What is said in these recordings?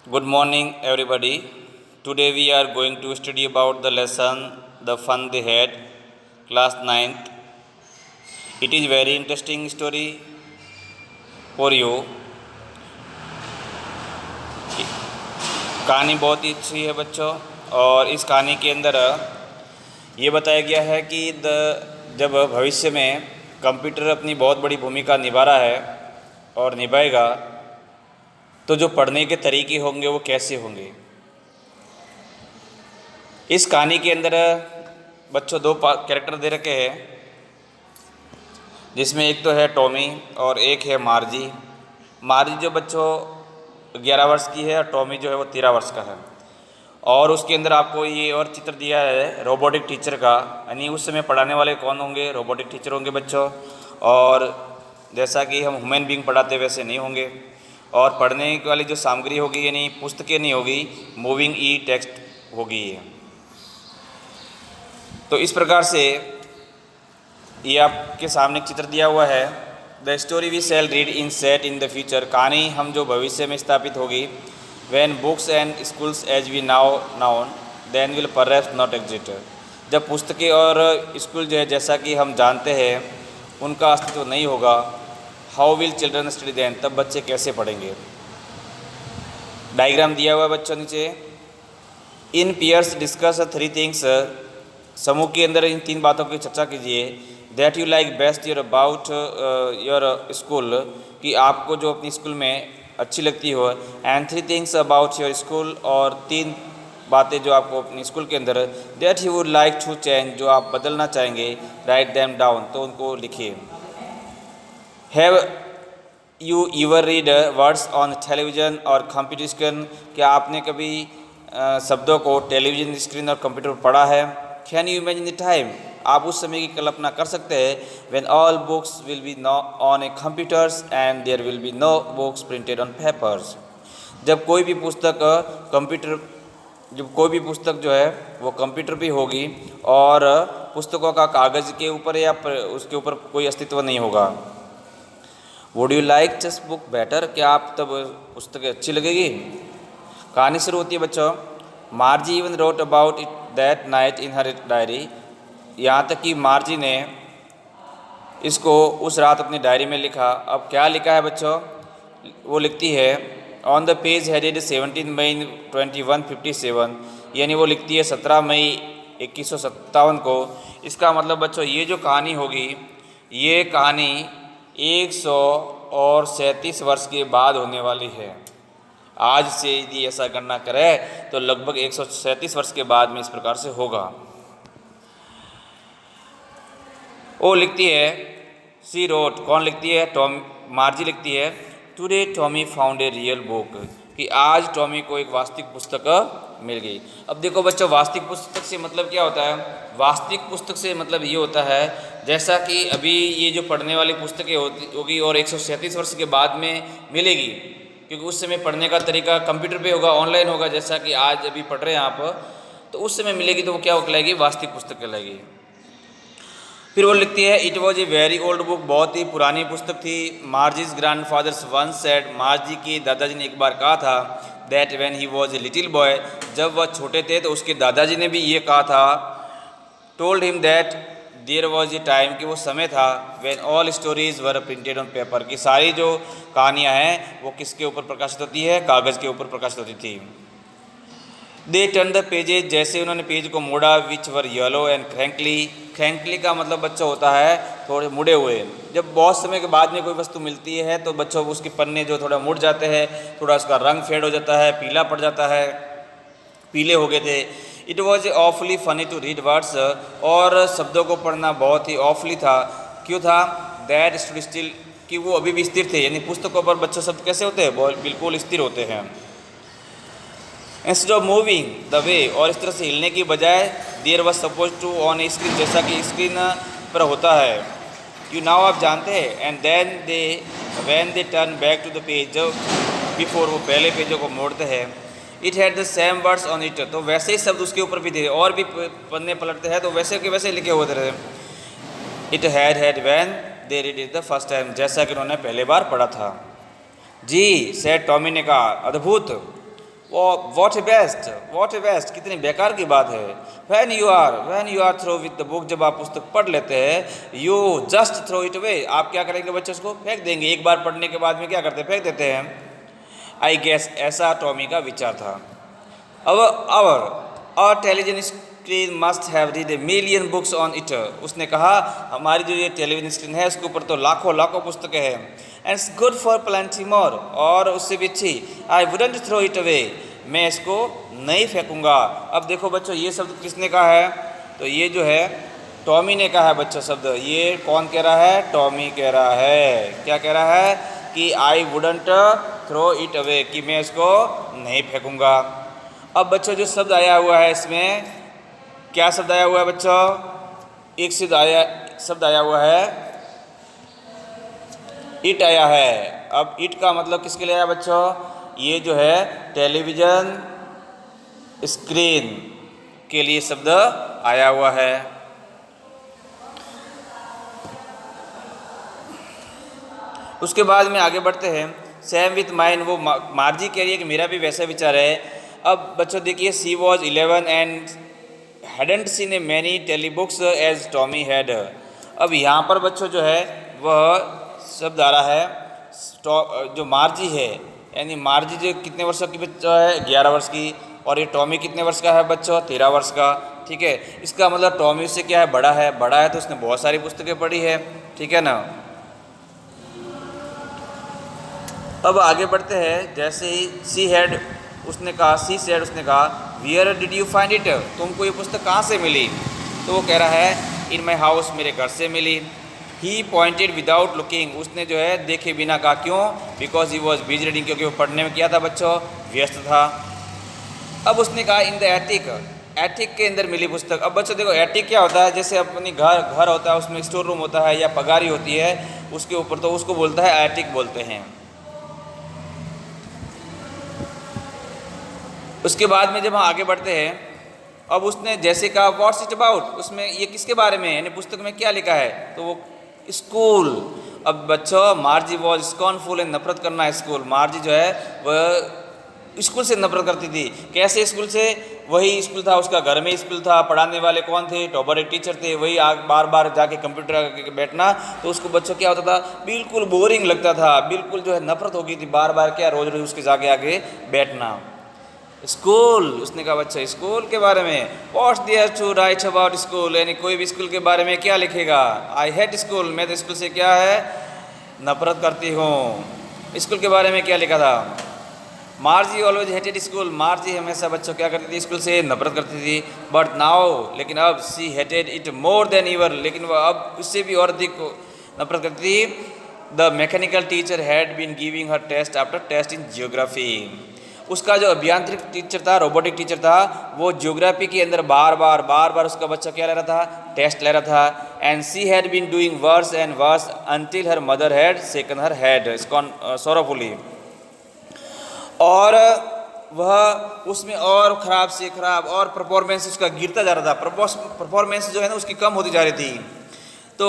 Good morning, everybody. Today we are going to study about the lesson The Fun They Had, class ninth. It is very interesting story for you. कहानी बहुत ही अच्छी है बच्चों, और इस कहानी के अंदर ये बताया गया है कि जब भविष्य में कंप्यूटर अपनी बहुत बड़ी भूमिका निभा रहा है और निभाएगा, तो जो पढ़ने के तरीके होंगे वो कैसे होंगे। इस कहानी के अंदर बच्चों दो कैरेक्टर दे रखे हैं, जिसमें एक तो है टॉमी और एक है मार्जी। मार्जी जो बच्चों 11 वर्ष की है और टॉमी जो है वो 13 वर्ष का है। और उसके अंदर आपको ये और चित्र दिया है रोबोटिक टीचर का, यानी उस समय पढ़ाने वाले कौन होंगे, रोबोटिक टीचर होंगे बच्चों। और जैसा कि हम ह्यूमन बीइंग पढ़ाते वैसे नहीं होंगे, और पढ़ने वाली जो सामग्री होगी यानी पुस्तकें नहीं होगी, मूविंग ई टेक्स्ट होगी ये। तो इस प्रकार से ये आपके सामने एक चित्र दिया हुआ है। The story we shall read in set in the future, कहानी हम जो भविष्य में स्थापित होगी। When books and schools as we now known then will perhaps not exist, जब पुस्तकें और स्कूल जो है जैसा कि हम जानते हैं उनका अस्तित्व नहीं होगा। How will children study then, तब बच्चे कैसे पढ़ेंगे। डायग्राम दिया हुआ है बच्चों नीचे। इन पियर्स डिस्कस 3 थिंग्स, समूह के अंदर इन 3 बातों की चर्चा कीजिए। That you like best your about your school, कि आपको जो अपनी स्कूल में अच्छी लगती हो। And 3 things about your school, और 3 बातें जो आपको अपनी स्कूल के अंदर that you would like to change, जो आप बदलना चाहेंगे। राइट देम डाउन, तो उनको लिखिए। Have you ever read words on television और कंप्यूटर स्क्रीन, क्या आपने कभी शब्दों को टेलीविज़न स्क्रीन और कंप्यूटर पर पढ़ा है। Can you imagine the time, आप उस समय की कल्पना कर सकते हैं। When all books will be on a computers and there will be no books printed on papers, जब कोई भी पुस्तक जो है वो कंप्यूटर पे होगी और पुस्तकों का कागज़ के ऊपर या उसके ऊपर कोई अस्तित्व नहीं होगा। Would you like this book better, क्या आप तब पुस्तकें अच्छी लगेगी। कहानी शुरू होती है बच्चों। मार्जी even wrote about it that night in her diary, यहाँ तक कि मार्जी ने इसको उस रात अपनी डायरी में लिखा। अब क्या लिखा है बच्चों, वो लिखती है ऑन द पेज हेडेड 17 मई 2157, यानी वो लिखती है 17 मई 2157 को। इसका मतलब बच्चों ये जो कहानी होगी, ये कहानी 137 वर्ष के बाद होने वाली है। आज से यदि ऐसा गणना करें तो लगभग 137 वर्ष के बाद में इस प्रकार से होगा। वो लिखती है, सी रोट, कौन लिखती है, मार्जी लिखती है। Today Tommy found a real book, कि आज टॉमी को एक वास्तविक पुस्तक मिल गई। अब देखो बच्चों, वास्तविक पुस्तक से मतलब क्या होता है। वास्तविक पुस्तक से मतलब ये होता है जैसा कि अभी ये जो पढ़ने वाली पुस्तकें होगी और 137 वर्ष के बाद में मिलेगी, क्योंकि उस समय पढ़ने का तरीका कंप्यूटर पे होगा, ऑनलाइन होगा, जैसा कि आज अभी पढ़ रहे हैं आप, तो उस समय मिलेगी तो वो क्या कहलाएगी, वास्तविक पुस्तक कहलाएगी। फिर वो लिखती है, it was a very old book, बहुत ही पुरानी पुस्तक थी। Margie's grandfather's once said, Margie के दादाजी ने एक बार कहा था, that when he was a little boy, जब वह छोटे थे तो उसके दादाजी ने भी ये कहा था। Told him that there was a time, कि वो समय था, when all stories were printed on paper, की सारी जो कहानियाँ हैं वो किसके ऊपर प्रकाशित होती है, कागज़ के ऊपर प्रकाशित होती थी। दे टर्न द पेजेज, जैसे उन्होंने पेज को मोड़ा, विच वर येलो एंड क्रैंकली, क्रैंकली का मतलब बच्चा होता है थोड़े मुड़े हुए। जब बहुत समय के बाद में कोई वस्तु मिलती है तो बच्चों उसके पन्ने जो थोड़ा मुड़ जाते हैं, थोड़ा उसका रंग फेड हो जाता है, पीला पड़ जाता है, पीले हो गए थे। It was awfully funny to read words, और शब्दों को पढ़ना बहुत ही ऑफली था। क्यों था, दैट स्टूड स्टिल, कि वो अभी भी स्थिर थे, यानी पुस्तकों पर बच्चों शब्द कैसे होते हैं, बिल्कुल स्थिर होते हैं। Instead of moving the way, और इस तरह से हिलने की बजाय there was suppose to on a screen, जैसा कि स्क्रीन पर होता है। यू नाउ, आप जानते हैं। And then when they turn back to the page, जब बिफोर वो पहले पेजों को मोड़ते हैं। It had the same words on it, तो वैसे ही शब्द उसके ऊपर भी थे, और भी पन्ने पलटते हैं तो वैसे के वैसे लिखे हुए थे। It had when they read it the first time, जैसा कि उन्होंने पहले बार पढ़ा था। जी, सेड टॉमी ने कहा, अद्भुत। वॉट ए बेस्ट, कितनी बेकार की बात है। When you are through with the book, जब आप पुस्तक पढ़ लेते हैं, you just throw it away, आप क्या करेंगे बच्चे, उसको फेंक देंगे। एक बार पढ़ने के बाद में क्या करते हैं, फेंक देते हैं। आई गेस, ऐसा टॉमी का विचार था। Our television screen must have read a million books on it, उसने कहा हमारी जो ये टेलीविजन स्क्रीन है उसके ऊपर तो लाखों लाखों पुस्तकें हैं। And it's good for plenty more, और उससे भी अच्छी। I wouldn't throw it away, मैं इसको नहीं फेंकूंगा। अब देखो बच्चों, ये शब्द किसने कहा है, तो ये जो है टॉमी ने कहा है बच्चों शब्द। ये कौन कह रहा है, टॉमी कह रहा है। क्या कह रहा है कि I wouldn't throw it away, कि मैं इसको नहीं फेंकूंगा। अब बच्चों जो शब्द आया हुआ है इसमें, क्या शब्द आया हुआ है बच्चों, एक शब्द आया हुआ है, इट आया है। अब इट का मतलब किसके लिए आया बच्चों, ये जो है टेलीविज़न स्क्रीन के लिए शब्द आया हुआ है। उसके बाद में आगे बढ़ते हैं। सेम विथ माइन, वो मार्जी कह रही है कि मेरा भी वैसा विचार है। अब बच्चों देखिए, she was 11 and hadn't seen as many telebooks as Tommy had. अब यहाँ पर बच्चों जो है वह शब्द आ रहा है, जो मार्जी है, यानी मार्जी जो कितने वर्ष की बच्चा है, 11 वर्ष की, और ये टॉमी कितने वर्ष का है बच्चों, 13 वर्ष का। ठीक है, इसका मतलब टॉमी उससे क्या है, बड़ा है तो उसने बहुत सारी पुस्तकें पढ़ी है। ठीक है ना। अब आगे बढ़ते हैं। जैसे ही सी सेड उसने कहा wear did you find it, तुमको ये पुस्तक कहाँ से मिली, तो वो कह रहा है इन माई हाउस, मेरे घर से मिली। ही पॉइंटेड विदाउट लुकिंग, उसने जो है देखे बिना कहा। क्यों, because he was busy reading, क्योंकि वो पढ़ने में क्या था बच्चों, व्यस्त था। अब उसने कहा इन द एटिक के अंदर मिली पुस्तक। अब बच्चों देखो, एटिक क्या होता है, जैसे अपनी घर होता है, उसमें स्टोर रूम होता है या पगारी होती है उसके ऊपर, तो उसको बोलता है एटिक बोलते हैं। उसके बाद में जब हम आगे बढ़ते हैं, अब उसने जैसे कहा व्हाट्स इट अबाउट, उसमें ये किसके बारे में, यानी पुस्तक में क्या लिखा है, तो वो स्कूल। अब बच्चों, मार्जी वॉज स्कॉर्नफुल, नफरत करना स्कूल। मार्जी जो है वह स्कूल से नफरत करती थी। कैसे स्कूल से, वही स्कूल था उसका, घर में स्कूल था, पढ़ाने वाले कौन थे, टॉपर एक टीचर थे, वही बार बार जाके कंप्यूटर आगे बैठना, तो उसको बच्चों क्या होता था, बिल्कुल बोरिंग लगता था, बिल्कुल जो है नफरत हो गई थी, बार बार क्या रोज रोज उसके जाके आगे बैठना। स्कूल, उसने कहा बच्चा स्कूल के बारे में, what's there to write about school, यानी कोई भी स्कूल के बारे में क्या लिखेगा। आई हेट स्कूल, मैं तो स्कूल से क्या है, नफरत करती हूँ। स्कूल के बारे में क्या लिखा था, मार्जी ऑलवेज हेटेड स्कूल, मार्जी हमेशा बच्चों क्या करती थी, स्कूल से नफरत करती थी। बट नाउ, लेकिन अब she hated it more than ever, लेकिन वह अब उससे भी और अधिक नफरत करती थी। The mechanical teacher had been giving her test after test in geography, उसका जो अभियांत्रिक टीचर था, रोबोटिक टीचर था, वो ज्योग्राफी के अंदर बार बार उसका बच्चा क्या ले रहा था, टेस्ट ले रहा था। And she had been doing worse and worse until her mother had shaken her head sorrowfully, और वह उसमें और ख़राब से ख़राब, और परफॉर्मेंस उसका गिरता जा रहा था, परफॉर्मेंस जो है ना उसकी कम होती जा रही थी। तो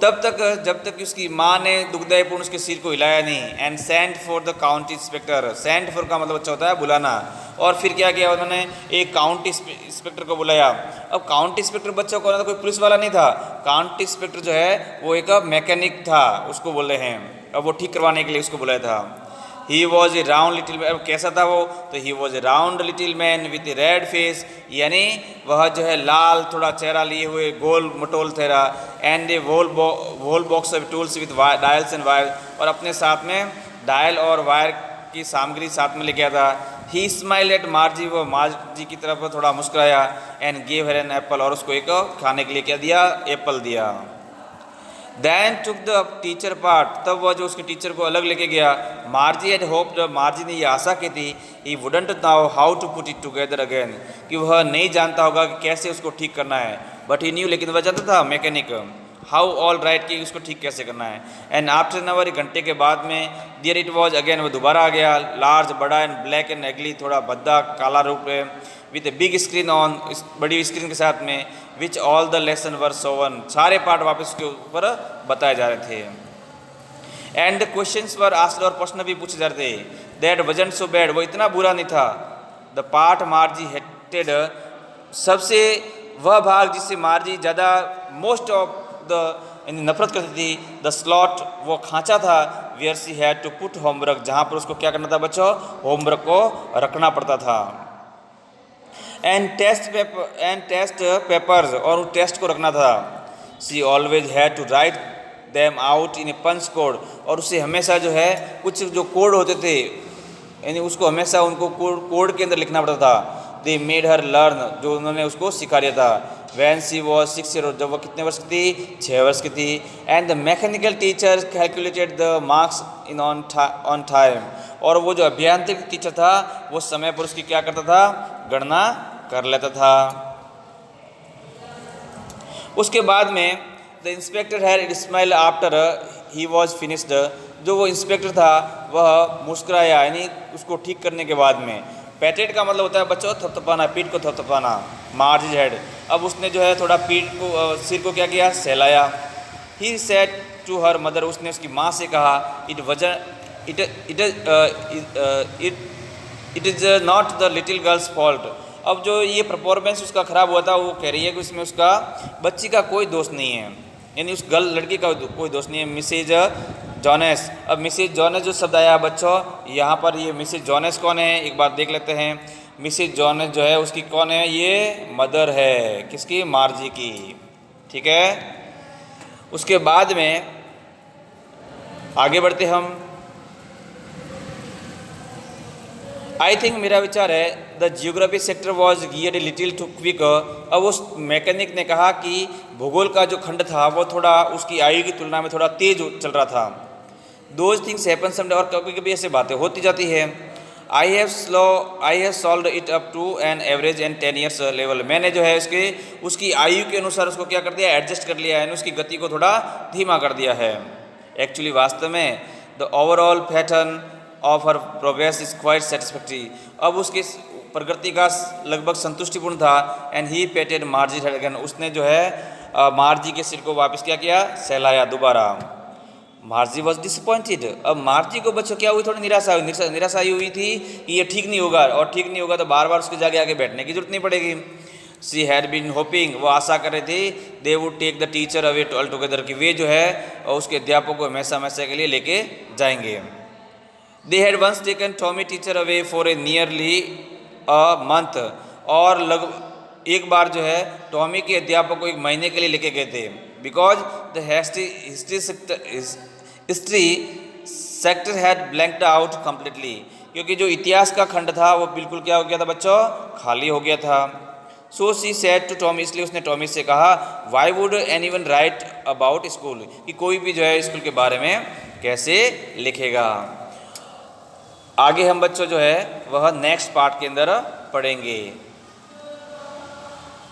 तब तक जब तक उसकी माँ ने दुखदायपूर्ण उसके सिर को हिलाया नहीं। And sent for the county inspector, sent for का मतलब अच्छा होता है बुलाना, और फिर क्या किया उन्होंने, एक काउंटी इंस्पेक्टर को बुलाया। अब काउंटी इंस्पेक्टर बच्चा को, कोई पुलिस वाला नहीं था, काउंटी इंस्पेक्टर जो है वो एक मैकेनिक था, उसको बोल रहे हैं। अब वो ठीक करवाने के लिए उसको बुलाया था। ही was A round little man, कैसा था वो, तो ही was A round little man with A red face, यानी वह जो है लाल थोड़ा चेहरा लिए हुए, गोल मटोल चेहरा। And a whole box of tools with dials and wire, और अपने साथ में डायल और वायर की सामग्री साथ में लेके आया था। ही स्माइल एट मार्जी, वो मार्जी की तरफ थोड़ा मुस्कुराया। And gave her an apple, और उसको एक खाने के लिए क्या दिया, एप्पल दिया। Then took the teacher part, तब वह जो उसके टीचर को अलग लेके गया। मार्जी had hoped, मार्जी ने ये आशा की थी, he wouldn't know how to put it together again, कि वह नहीं जानता होगा कि कैसे उसको ठीक करना है। But he knew, लेकिन वह जानता था मैकेनिक, how all right, कि उसको ठीक कैसे करना है। And after an hour, एक घंटे के बाद में, there it was again, वो दोबारा आ गया, large बड़ा एंड ब्लैक एंड एगली, थोड़ा भद्दा काला रूप है, with a big screen on, बड़ी स्क्रीन के साथ में, विच ऑल द लेसन वर सोवन, सारे पार्ट वापस उसके ऊपर बताए जा रहे थे। And the questions were asked, और प्रश्न भी पूछे जा रहे थे। दैट वजंट सो बैड, वो इतना बुरा नहीं था। द पार्ट मार्जी हेटेड, सबसे वह भाग जिससे मार्जी ज़्यादा मोस्ट ऑफ द नफरत करती थी, द स्लॉट वो खांचा था, where she had to put homework, जहाँ पर उसको क्या करना था बच्चों, होमवर्क को रखना पड़ता था। एंड टेस्ट पेपर्स, और टेस्ट को रखना था। She always had to write them out in a punch code, और उसे हमेशा जो है कुछ जो कोड होते थे यानी उसको हमेशा उनको कोड के अंदर लिखना पड़ता था। दे मेड हर लर्न, जो उन्होंने उसको सिखा दिया था। Van C was 6 years old, जब वह कितने वर्ष की थी, 6 वर्ष की थी। And the mechanical teacher calculated the marks in on time, और वो जो अभियांत्रिक टीचर था वो समय पर उसकी क्या करता था, गणना कर लेता था। उसके बाद में the inspector had smile after he was finished, जो वो इंस्पेक्टर था वह मुस्कुराया यानी उसको ठीक करने के बाद में। पैटेड का मतलब होता है बच्चों थपथपाना, पीठ को थपथपाना। मार्ज हेड, अब उसने जो है थोड़ा पीठ को सिर को क्या किया, सहलाया। He said to her mother, उसने उसकी माँ से कहा, it is not the little girl's fault. अब जो ये परफॉर्मेंस उसका ख़राब हुआ था वो कह रही है कि उसमें उसका बच्ची का कोई दोष नहीं है, यानी उस लड़की का कोई दोष नहीं है। मिसेज जॉनेस, अब मिसेज जॉनेस जो शब्द आया बच्चों यहाँ पर, ये मिसेज जॉनेस कौन है एक बार देख लेते हैं। मिसेज जॉनेस जो है उसकी कौन है, ये मदर है, किसकी, मार्जी की, ठीक है। उसके बाद में आगे बढ़ते हम। आई थिंक, मेरा विचार है, the geography sector was geared a little too quick. अब उस मैकेनिक ने कहा कि भूगोल का जो खंड था वो थोड़ा उसकी आयु की तुलना में थोड़ा तेज चल रहा था। दोज थिंग्स हैपन समडे, और कभी कभी ऐसे बातें होती जाती है। I have solve it up to an average and 10 years level, मैंने जो है उसकी आयु के अनुसार उसको क्या कर दिया, एडजस्ट कर लिया है, उसकी गति को थोड़ा धीमा कर दिया है। एक्चुअली वास्तव में the overall pattern of her progress is quite satisfactory, अब उसकी प्रगति का लगभग संतुष्टिपूर्ण था। And he patted Margie head again, उसने जो है मार्जी के सिर को वापस क्या किया, सहलाया दोबारा। मार्जी वॉज डिसअपॉइंटेड, अब मार्जी को बच्चों क्या हुई, थोड़ी निराशा हुई थी कि ये ठीक नहीं होगा, और ठीक नहीं होगा तो बार बार उसके जाके आगे बैठने की जरूरत नहीं पड़ेगी। सी हैड बीन होपिंग, वो आशा कर रहे थे, they would take the teacher away all together, कि वे जो है उसके अध्यापक को हमेशा हमेशा के लिए लेके जाएंगे। They had once taken Tommy teacher away for a nearly a month, और लगभग एक बार जो है टॉमी के अध्यापक को 1 महीने के लिए लेके गए थे। Because the history sector had blanked out completely, क्योंकि जो इतिहास का खंड था वो बिल्कुल क्या हो गया था बच्चों, खाली हो गया था। सो सी सेड टू टॉमी, इसलिए उसने टॉमी से कहा, why would anyone right about school, कि कोई भी जो है स्कूल के बारे में कैसे लिखेगा। आगे हम बच्चों जो है वह नेक्स्ट पार्ट के अंदर पढ़ेंगे।